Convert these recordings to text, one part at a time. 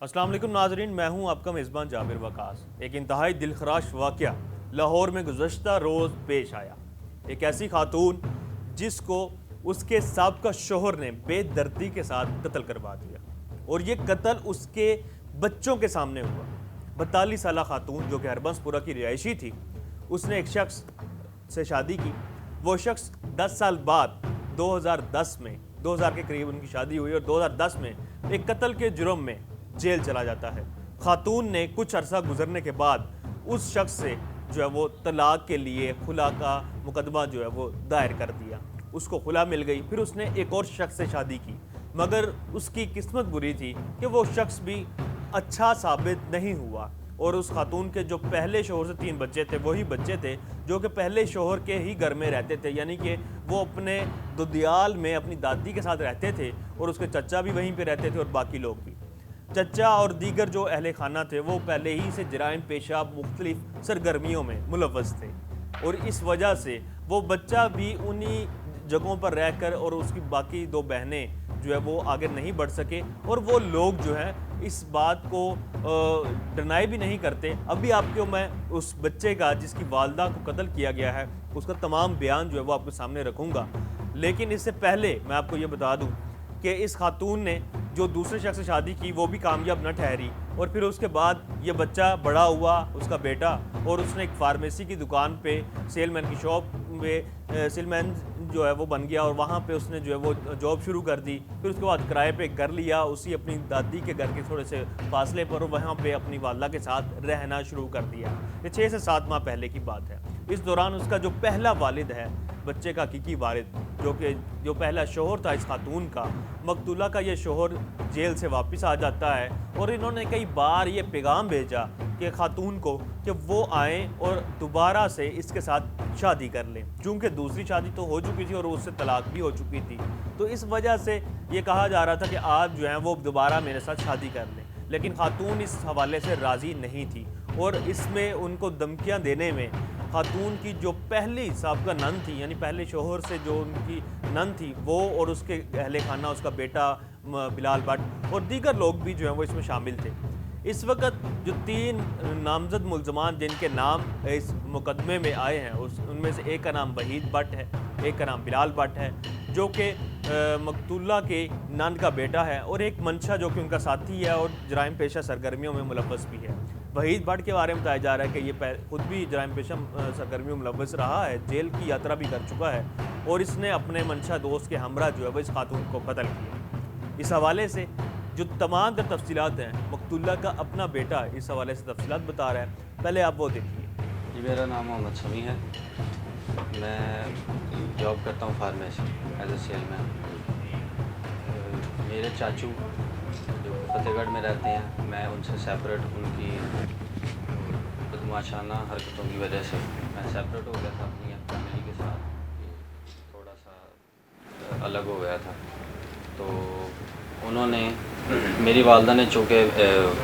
अस्सलाम वालेकुम नाजरीन, मैं हूं आपका मेज़बान जाबिर वकास। एक इंतहाई दिलखराश वाक़या लाहौर में गुज़श्ता रोज़ पेश आया। एक ऐसी खातून जिसको उसके साबका शोहर ने बेदर्दी के साथ कत्ल करवा दिया और ये कत्ल उसके बच्चों के सामने हुआ। 42 साला खातून जो कि हरबंसपुरा की रिहायशी थी, उसने एक शख्स से शादी की। वो शख्स 10 साल बाद 2010 में 2000 के करीब उनकी शादी हुई और 2010 में एक कत्ल के जुर्म में जेल चला जाता है। खातून ने कुछ अरसा गुजरने के बाद उस शख्स से जो है वो तलाक के लिए खुला का मुकदमा जो है वो दायर कर दिया। उसको खुला मिल गई, फिर उसने एक और शख्स से शादी की, मगर उसकी किस्मत बुरी थी कि वो शख्स भी अच्छा साबित नहीं हुआ और उस खातून के जो पहले शोहर से 3 बच्चे थे, वही बच्चे थे जो कि पहले शोहर के ही घर में रहते थे, यानी कि वो अपने दुदियाल में अपनी दादी के साथ रहते थे और उसके चचा भी वहीं पे रहते थे और बाकी लोग भी। चचा और दीगर जो अहले खाना थे वो पहले ही से जराइम पेशा मुख्तलिफ सरगर्मियों में मुलव्वस थे और इस वजह से वो बच्चा भी उन्हीं जगहों पर रहकर और उसकी बाकी 2 बहनें जो है वो आगे नहीं बढ़ सके और वो लोग जो हैं इस बात को डिनाई भी नहीं करते। अभी आपको मैं उस बच्चे का जिसकी वालदा को कत्ल किया गया है उसका तमाम बयान जो है वो आपके सामने रखूँगा, लेकिन इससे पहले मैं आपको ये बता दूँ कि इस खातून ने जो दूसरे शख्स से शादी की वो भी कामयाब न ठहरी और फिर उसके बाद ये बच्चा बड़ा हुआ, उसका बेटा, और उसने एक फार्मेसी की दुकान पे सेलमैन की शॉप पे सेलमैन जो है वो बन गया और वहाँ पे उसने जो है वो जॉब शुरू कर दी। फिर उसके बाद किराए पे घर लिया उसी अपनी दादी के घर के थोड़े से फासले पर, वहाँ पे अपनी वालदा के साथ रहना शुरू कर दिया। ये 6 से 7 माह पहले की बात है। इस दौरान उसका जो पहला वालिद है, बच्चे का हकीकी वालिद, जो पहला शोहर था इस खातून का, मकतूला का ये शोहर जेल से वापस आ जाता है और इन्होंने कई बार ये पैगाम भेजा कि खातून को कि वो आएँ और दोबारा से इसके साथ शादी कर लें, चूँकि दूसरी शादी तो हो चुकी थी और उससे तलाक भी हो चुकी थी। तो इस वजह से ये कहा जा रहा था कि आप जो हैं वो दोबारा मेरे साथ शादी कर लें, लेकिन खातून इस हवाले से राज़ी नहीं थी और इसमें उनको धमकियाँ देने में खातून की जो पहली साबका नंद थी, यानी पहले शोहर से जो उनकी नंद थी, वो और उसके अहले खाना, उसका बेटा बिलाल भट्ट और दीगर लोग भी जो हैं वो इसमें शामिल थे। इस वक्त जो 3 नामजद मुल्ज़मान जिनके नाम इस मुकदमे में आए हैं उनमें से एक का नाम वहीद भट्ट है, एक का नाम बिलाल भट्ट है जो कि मकतूला के नंद का बेटा है, और एक मंशा जो कि उनका साथी है और जराइम पेशा सरगर्मियों में मुलव्वस भी है। वहीद भट्ट के बारे में बताया जा रहा है कि ये खुद भी जराइम पेशा सरगर्मियों में मुलव्वस रहा है, जेल की यात्रा भी कर चुका है और इसने अपने मंशा दोस्त के हमरा जो है वो इस खातून को कत्ल किया। इस हवाले से जो तमाम तफसीलात हैं, मकतूला का अपना बेटा इस हवाले से तफसीलात बता रहा है, पहले आप वो देखिए। जी, मेरा नाम मोहम्मद शमी है। मैं जॉब करता हूँ फार्मेसी एज ए सेलमैन। मेरे चाचू जो फतेहगढ़ में रहते हैं, मैं उनसे सेपरेट, उनकी बदमाशाना हरकतों की वजह से मैं सेपरेट हो गया था अपनी फैमिली के साथ, थोड़ा सा अलग हो गया था। तो उन्होंने मेरी वालदा ने चूँकि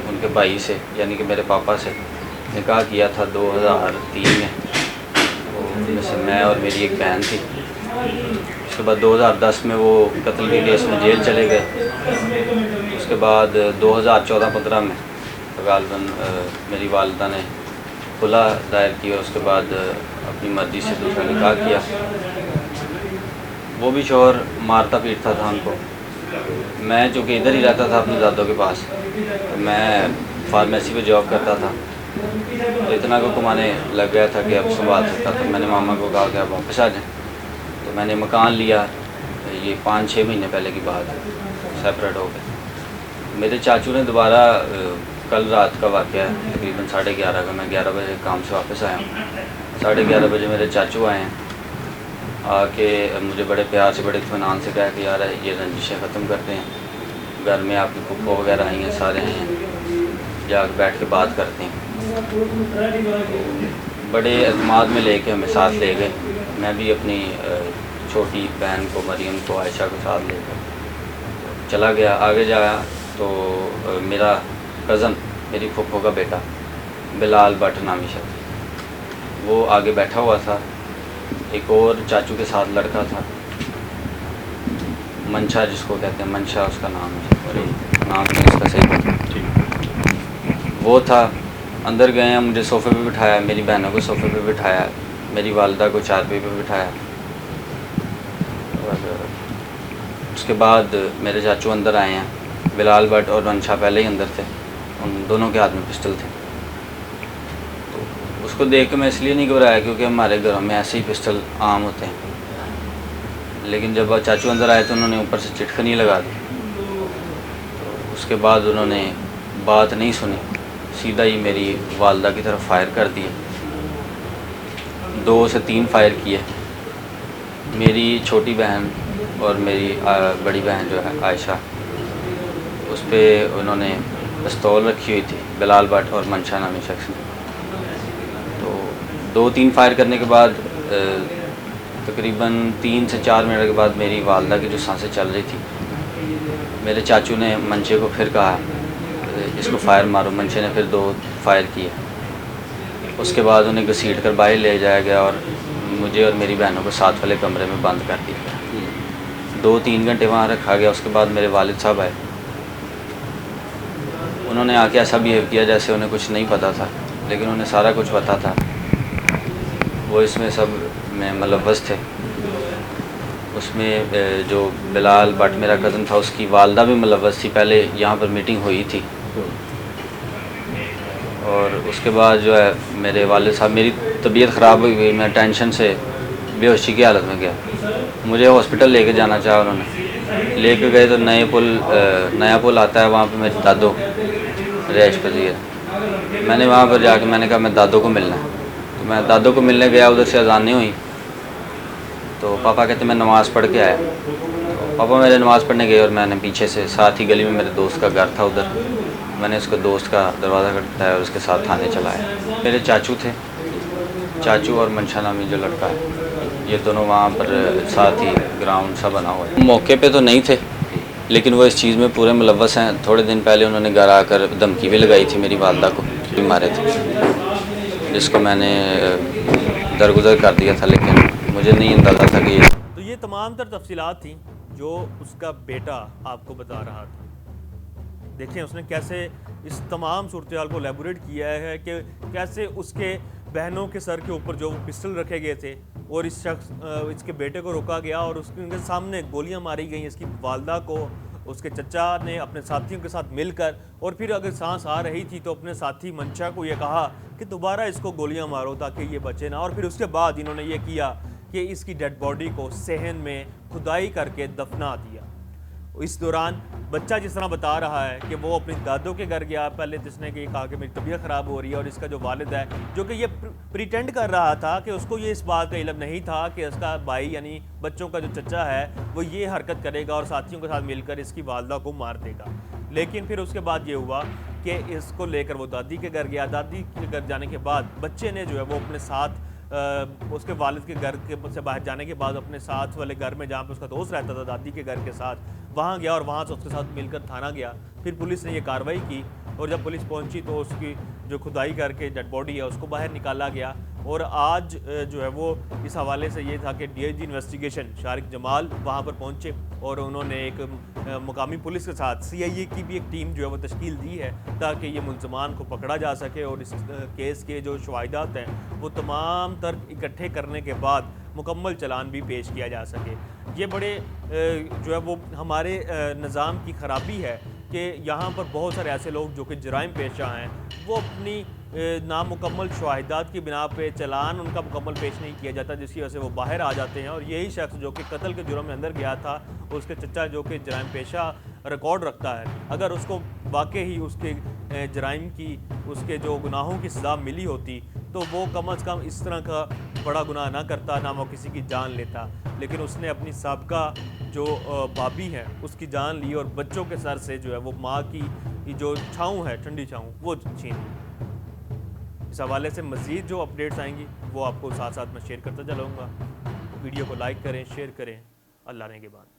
उनके भाई से यानी कि मेरे पापा से निकाह किया था 2003 में, तो उनमें से मैं और मेरी एक बहन थी। उसके बाद 2010 में वो कत्ल के केस में जेल चले गए। उसके बाद 2014-15 में गालबन मेरी वालदा ने खुला दायर किया और उसके बाद अपनी मर्ज़ी से दूसरा निकाह किया। वो भी शोहर मारता पीटता था उनको। मैं चूँकि इधर ही रहता था अपने दादों के पास, तो मैं फार्मेसी पे जॉब करता था, तो इतना को कमाने लग गया था कि अब संभाल सकता। तो मैंने मामा को कहा कि आप वापस आ जाएं। तो मैंने मकान लिया, ये 5-6 महीने पहले की बात है, सेपरेट हो गए। मेरे चाचू ने दोबारा कल रात का वाक़या है, तकरीबन 11:30 का, मैं 11 बजे काम से वापस आया हूँ। 11:30 बजे मेरे चाचू आए हैं, आके मुझे बड़े प्यार से, बड़े इत्मीनान से कहा कि यार ये रंजिशें ख़त्म करते हैं, घर में आपकी फूफो वगैरह आई हैं, सारे हैं, जाकर बैठ के बात करते हैं। बड़े एतमाद में लेके हमें साथ ले गए। मैं भी अपनी छोटी बहन को, मरियम को, आयशा को साथ लेकर चला गया। आगे जाया तो मेरा कज़न, मेरी फूफो का बेटा बिलाल भट्ट नामी शख्स, वो आगे बैठा हुआ था। एक और चाचू के साथ लड़का था, मंशा जिसको कहते हैं, मंशा उसका नाम है, और नाम तो इसका सही वो था। अंदर गए हैं, मुझे सोफ़े पे बिठाया, मेरी बहनों को सोफ़े पे बिठाया, मेरी वालदा को चारपाई पे बिठाया। और उसके बाद मेरे चाचू अंदर आए हैं, बिलाल भट्ट और मंशा पहले ही अंदर थे, उन दोनों के हाथ में पिस्टल थे। तो उसको देख के मैं इसलिए नहीं घबराया क्योंकि हमारे घरों में ऐसे ही पिस्टल आम होते हैं। लेकिन जब चाचू अंदर आए तो उन्होंने ऊपर से चिटखनी लगा दी। तो उसके बाद उन्होंने बात नहीं सुनी, सीधा ही मेरी वालदा की तरफ फायर कर दिए। 2 से 3 फायर किए। मेरी छोटी बहन और मेरी बड़ी बहन जो है आयशा, उस पर उन्होंने पिस्तौल रखी हुई थी, बिलाल भट्ट और मंशा नामी शख्स ने। तो 2-3 फायर करने के बाद तकरीबन 3 से 4 मिनट के बाद मेरी वालदा की जो सांसें चल रही थी, मेरे चाचू ने मंशे को फिर कहा इसको फायर मारो। मंशे ने फिर 2 फायर किए। उसके बाद उन्हें घसीट कर बाहर ले जाया गया और मुझे और मेरी बहनों को साथ वाले कमरे में बंद कर दिया गया। 2-3 घंटे वहाँ रखा गया। उसके बाद मेरे वालिद साहब आए, उन्होंने आके ऐसा बिहेव किया जैसे उन्हें कुछ नहीं पता था, लेकिन उन्हें सारा कुछ पता था। वो इसमें सब में मुलव्वस थे। उसमें जो बिलाल भट्ट मेरा कज़न था, उसकी वालदा भी मुलव्वस थी। पहले यहाँ पर मीटिंग हुई थी और उसके बाद जो है मेरे वालिद साहब, मेरी तबीयत ख़राब हुई हुई, मैं टेंशन से बेहोशी की हालत में गया। मुझे हॉस्पिटल लेके जाना चाहा उन्होंने, लेके गए तो नया पुल आता है, वहाँ पे मेरे दादो रिहाइश पजीर है। मैंने वहाँ पर जाके मैंने कहा मैं दादो को मिलना है। तो मैं दादो को मिलने गया, उधर से अज़ान नहीं हुई। तो पापा कहते मैं नमाज़ पढ़ के आया। तो पापा मेरे नमाज़ पढ़ने गए और मैंने पीछे से, साथ ही गली में मेरे दोस्त का घर था उधर, मैंने उसको दोस्त का दरवाज़ा खटखटाया और उसके साथ थाने चलाया। मेरे चाचू थे, चाचू और मंशा नामी जो लड़का है, ये दोनों वहाँ पर साथ ही ग्राउंड सा बना हुआ है। मौके पे तो नहीं थे, लेकिन वो इस चीज़ में पूरे मुलव्वस हैं। थोड़े दिन पहले उन्होंने घर आकर धमकी भी लगाई थी मेरी वालदा को, भी मारे थे, जिसको मैंने दरगुजर कर दिया था, लेकिन मुझे नहीं अंदाज़ा था कि ये। तो ये तमाम तर तफसीलात थी जो उसका बेटा आपको बता रहा था। देखें उसने कैसे इस तमाम सूरत हाल को एलेबोरेट किया है कि कैसे उसके बहनों के सर के ऊपर जो पिस्टल रखे गए थे और इस शख्स इसके बेटे को रोका गया और उसके सामने गोलियां मारी गई इसकी वालदा को। उसके चचा ने अपने साथियों के साथ मिलकर, और फिर अगर सांस आ रही थी तो अपने साथी मंशा को ये कहा कि दोबारा इसको गोलियां मारो ताकि ये बचे ना। और फिर उसके बाद इन्होंने ये किया कि इसकी डेड बॉडी को सहन में खुदाई करके दफना दिया। इस दौरान बच्चा जिस तरह बता रहा है कि वो अपनी दादों के घर गया, पहले जिसने कि कहा कि मेरी तबीयत ख़राब हो रही है, और इसका जो वालिद है जो कि ये प्रिटेंड कर रहा था कि उसको ये इस बात का इल्म नहीं था कि उसका भाई यानी बच्चों का जो चचा है वो ये हरकत करेगा और साथियों के साथ मिलकर इसकी वालदा को मार देगा। लेकिन फिर उसके बाद ये हुआ कि इसको लेकर वो दादी के घर गया। दादी के घर जाने के बाद बच्चे ने जो है वो अपने साथ उसके वालिद के घर के से बाहर जाने के बाद अपने साथ वाले घर में जहाँ पे उसका दोस्त रहता था दादी के घर के साथ, वहाँ गया और वहाँ से उसके साथ मिलकर थाना गया। फिर पुलिस ने ये कार्रवाई की और जब पुलिस पहुंची तो उसकी जो खुदाई करके डेड बॉडी है उसको बाहर निकाला गया। और आज जो है वो इस हवाले से ये था कि डीआईजी इन्वेस्टिगेशन शारिक जमाल वहाँ पर पहुँचे और उन्होंने एक मुकामी पुलिस के साथ सीआईए की भी एक टीम जो है वो तश्कील दी है ताकि ये मुलजमान को पकड़ा जा सके और इस केस के जो शवाहिदात हैं वो तमाम तर इकट्ठे करने के बाद मुकम्मल चालान भी पेश किया जा सके। ये बड़े जो है वो हमारे निज़ाम की ख़राबी है कि यहाँ पर बहुत सारे ऐसे लोग जो कि जराइम पेशा हैं वो अपनी नामुकम्मल शवाहिदात की बिना पे चालान उनका मुकम्मल पेश नहीं किया जाता, जिसकी वजह से वो बाहर आ जाते हैं। और यही शख्स जो कि कत्ल के जुर्म में अंदर गया था, उसके चचा जो कि जराइम पेशा रिकॉर्ड रखता है, अगर उसको वाकई ही उसके जराइम की उसके जो गुनाहों की सज़ा मिली होती तो वो कम अज़ कम इस तरह का बड़ा गुनाह ना करता, ना वो किसी की जान लेता। लेकिन उसने अपनी साबका जो भाभी है उसकी जान ली और बच्चों के सर से जो है वो माँ की जो छाँव है, ठंडी छाँव, वो छीन ली। इस हवाले से मज़ीद जो अपडेट्स आएंगी वो आपको साथ साथ मैं शेयर करता चलूँगा। वीडियो को लाइक करें, शेयर करें। अल्लाह ने के बाद।